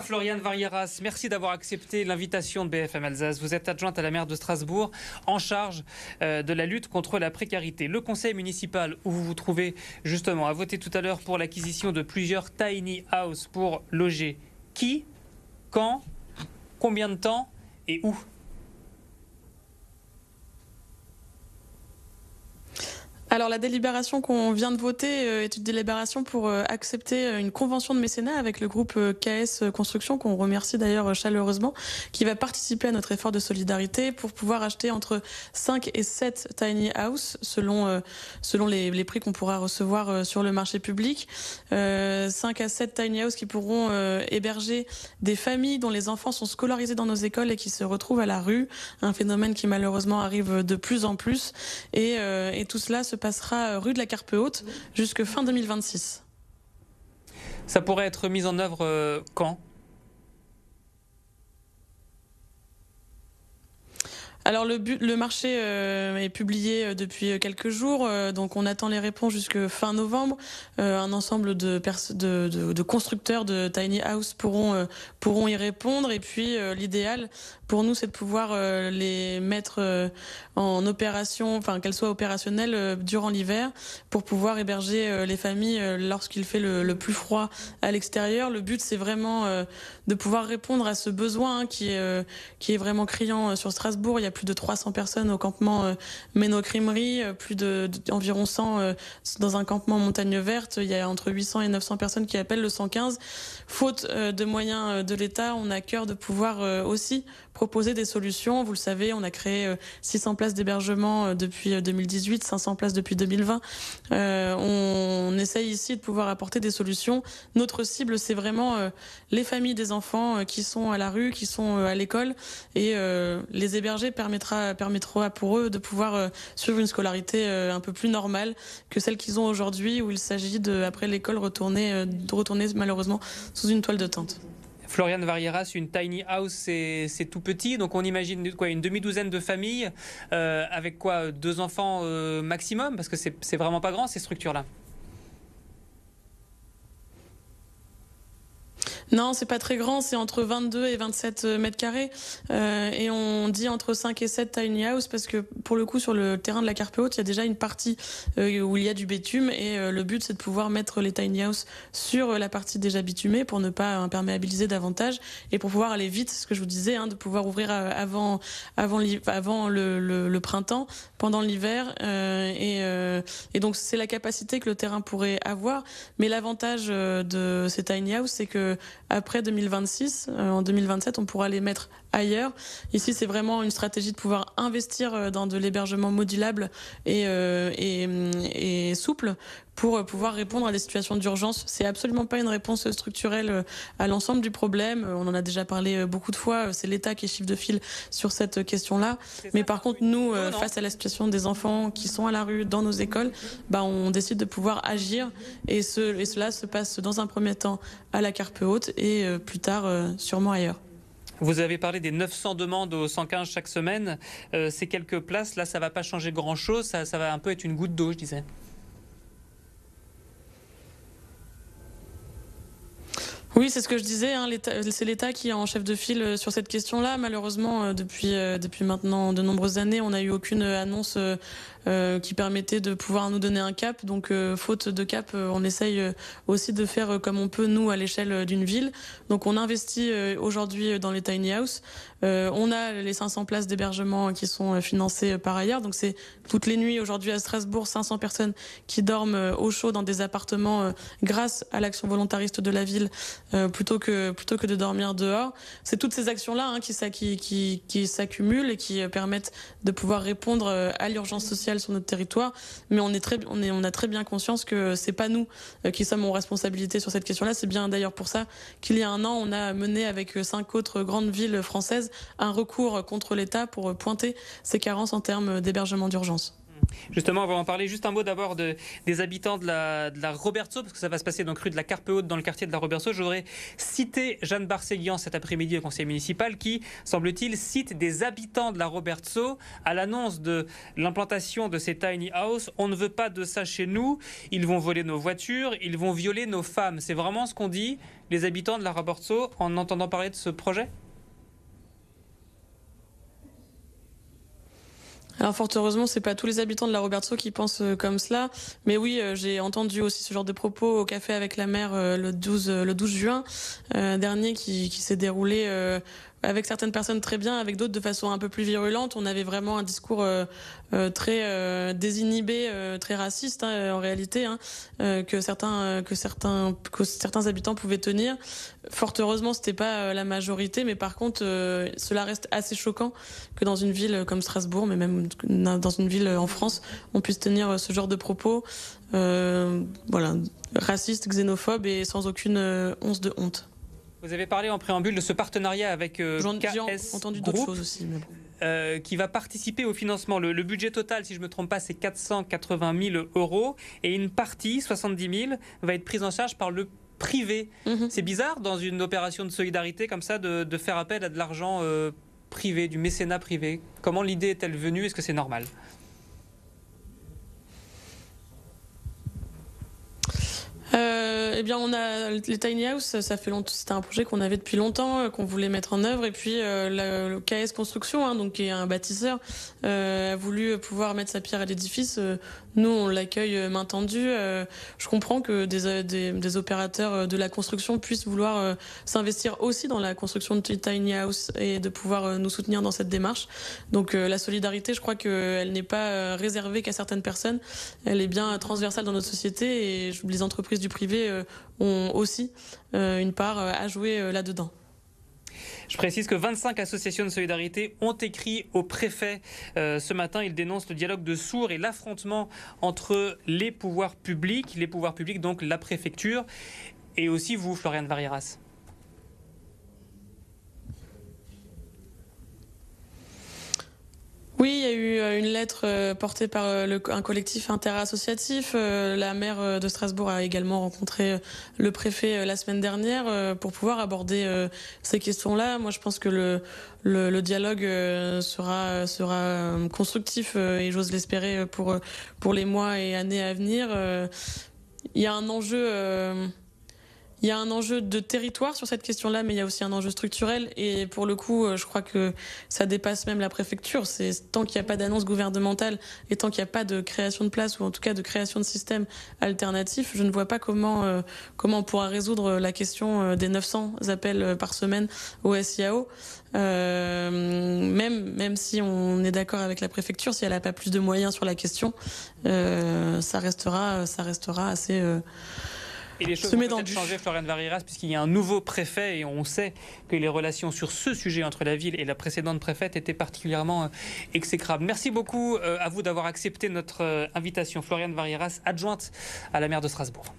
Floriane Varieras, merci d'avoir accepté l'invitation de BFM Alsace. Vous êtes adjointe à la maire de Strasbourg en charge de la lutte contre la précarité. Le conseil municipal où vous vous trouvez justement a voté tout à l'heure pour l'acquisition de plusieurs tiny houses pour loger qui, quand, combien de temps et où? Alors la délibération qu'on vient de voter est une délibération pour accepter une convention de mécénat avec le groupe KS Construction, qu'on remercie d'ailleurs chaleureusement, qui va participer à notre effort de solidarité pour pouvoir acheter entre 5 et 7 tiny house selon les prix qu'on pourra recevoir sur le marché public. 5 à 7 tiny house qui pourront héberger des familles dont les enfants sont scolarisés dans nos écoles et qui se retrouvent à la rue, un phénomène qui malheureusement arrive de plus en plus, et tout cela se passera rue de la Carpe Haute jusque fin 2026. Ça pourrait être mis en œuvre quand? Alors le marché est publié depuis quelques jours, donc on attend les réponses jusque fin novembre. Un ensemble de constructeurs de tiny house pourront y répondre, et puis l'idéal pour nous c'est de pouvoir les mettre en opération, enfin qu'elles soient opérationnelles durant l'hiver pour pouvoir héberger les familles lorsqu'il fait le plus froid à l'extérieur. Le but c'est vraiment de pouvoir répondre à ce besoin qui est vraiment criant sur Strasbourg. Il y a plus de 300 personnes au campement Méno-Crimerie, environ 100 dans un campement Montagne Verte. Il y a entre 800 et 900 personnes qui appellent le 115. Faute de moyens de l'État, on a à cœur de pouvoir aussi proposer des solutions. Vous le savez, on a créé 600 places d'hébergement depuis 2018, 500 places depuis 2020. On essaye ici de pouvoir apporter des solutions. Notre cible, c'est vraiment les familles des enfants qui sont à la rue, qui sont à l'école, et les héberger permettra pour eux de pouvoir suivre une scolarité un peu plus normale que celle qu'ils ont aujourd'hui, où il s'agit de, après l'école, de retourner malheureusement sous une toile de tente. Floriane Varieras, une tiny house, c'est tout petit, donc on imagine quoi, une demi-douzaine de familles avec quoi, 2 enfants maximum, parce que c'est vraiment pas grand ces structures-là. Non, c'est pas très grand, c'est entre 22 et 27 mètres carrés. Et on dit entre 5 et 7 tiny house parce que pour le coup, sur le terrain de la Carpe Haute, il y a déjà une partie où il y a du bitume, et le but c'est de pouvoir mettre les tiny house sur la partie déjà bitumée pour ne pas imperméabiliser davantage et pour pouvoir aller vite, ce que je vous disais, de pouvoir ouvrir avant le printemps, pendant l'hiver. Et donc c'est la capacité que le terrain pourrait avoir. Mais l'avantage de ces tiny house, c'est que après 2026, en 2027, on pourra les mettre ailleurs. Ici, c'est vraiment une stratégie de pouvoir investir dans de l'hébergement modulable et souple pour pouvoir répondre à des situations d'urgence. C'est absolument pas une réponse structurelle à l'ensemble du problème. On en a déjà parlé beaucoup de fois. C'est l'État qui est chef de file sur cette question-là. Mais par contre, nous, face à la situation des enfants qui sont à la rue dans nos écoles, on décide de pouvoir agir. Et cela se passe dans un premier temps à la Carpe Haute et plus tard sûrement ailleurs. Vous avez parlé des 900 demandes au 115 chaque semaine. Ces quelques places, là, ça va pas changer grand-chose. Ça va un peu être une goutte d'eau, je disais. Oui, c'est ce que je disais. C'est l'État qui est en chef de file sur cette question-là. Malheureusement, depuis maintenant de nombreuses années, on n'a eu aucune annonce qui permettait de pouvoir nous donner un cap. Donc, faute de cap, on essaye aussi de faire comme on peut, nous, à l'échelle d'une ville. Donc, on investit aujourd'hui dans les tiny house. On a les 500 places d'hébergement qui sont financées par ailleurs. Donc, c'est toutes les nuits aujourd'hui à Strasbourg, 500 personnes qui dorment au chaud dans des appartements grâce à l'action volontariste de la ville, plutôt que de dormir dehors. C'est toutes ces actions-là qui s'accumulent et qui permettent de pouvoir répondre à l'urgence sociale sur notre territoire. Mais on a très bien conscience que c'est pas nous qui sommes en responsabilité sur cette question-là. C'est bien d'ailleurs pour ça qu'il y a un an, on a mené avec 5 autres grandes villes françaises un recours contre l'État pour pointer ces carences en termes d'hébergement d'urgence. Justement, on va en parler. Juste un mot d'abord des habitants de la Robertso, parce que ça va se passer donc rue de la Carpe Haute dans le quartier de la Robertso. Je voudrais citer Jeanne Barséguian cet après-midi au conseil municipal qui, semble-t-il, cite des habitants de la Robertso à l'annonce de l'implantation de ces tiny house. On ne veut pas de ça chez nous. Ils vont voler nos voitures, ils vont violer nos femmes. C'est vraiment ce qu'ont dit les habitants de la Robertso en entendant parler de ce projet ? Alors fort heureusement, c'est pas tous les habitants de la Robertso qui pensent comme cela, mais oui, j'ai entendu aussi ce genre de propos au café avec la maire le 12 juin dernier qui s'est déroulé avec certaines personnes très bien, avec d'autres de façon un peu plus virulente. On avait vraiment un discours très désinhibé, très raciste en réalité, que certains habitants pouvaient tenir. Fort heureusement, c'était pas la majorité, mais par contre, cela reste assez choquant que dans une ville comme Strasbourg, mais même dans une ville en France, on puisse tenir ce genre de propos, racistes, xénophobes et sans aucune once de honte. Vous avez parlé en préambule de ce partenariat avec KS entendu d'autres choses aussi, mais bon. Qui va participer au financement. Le budget total, si je ne me trompe pas, c'est 480 000 € et une partie, 70 000, va être prise en charge par le privé. C'est bizarre dans une opération de solidarité comme ça de faire appel à de l'argent privé, du mécénat privé. Comment l'idée est-elle venue? Est-ce que c'est normal? Eh bien, on a les tiny house, ça fait longtemps. C'était un projet qu'on avait depuis longtemps, qu'on voulait mettre en œuvre. Et puis le KS Construction, donc qui est un bâtisseur, a voulu pouvoir mettre sa pierre à l'édifice. Nous, on l'accueille main tendue. Je comprends que des opérateurs de la construction puissent vouloir s'investir aussi dans la construction de tiny house et de pouvoir nous soutenir dans cette démarche. Donc la solidarité, je crois qu'elle n'est pas réservée qu'à certaines personnes. Elle est bien transversale dans notre société et les entreprises du privé ont aussi une part à jouer là-dedans. Je précise que 25 associations de solidarité ont écrit au préfet ce matin. Ils dénoncent le dialogue de sourds et l'affrontement entre les pouvoirs publics, donc la préfecture, et aussi vous, Floriane Varieras. Oui, il y a eu une lettre portée par un collectif interassociatif. La maire de Strasbourg a également rencontré le préfet la semaine dernière pour pouvoir aborder ces questions-là. Moi, je pense que le dialogue sera constructif et j'ose l'espérer pour les mois et années à venir. Il y a un enjeu... Il y a un enjeu de territoire sur cette question-là, mais il y a aussi un enjeu structurel. Et pour le coup, je crois que ça dépasse même la préfecture. C'est tant qu'il n'y a pas d'annonce gouvernementale et tant qu'il n'y a pas de création de places ou en tout cas de création de systèmes alternatifs, je ne vois pas comment on pourra résoudre la question des 900 appels par semaine au SIAO. Même si on est d'accord avec la préfecture, si elle n'a pas plus de moyens sur la question, ça restera assez... Et les choses vont peut-être changer, Floriane Varieras, puisqu'il y a un nouveau préfet et on sait que les relations sur ce sujet entre la ville et la précédente préfète étaient particulièrement exécrables. Merci beaucoup à vous d'avoir accepté notre invitation. Floriane Varieras, adjointe à la maire de Strasbourg.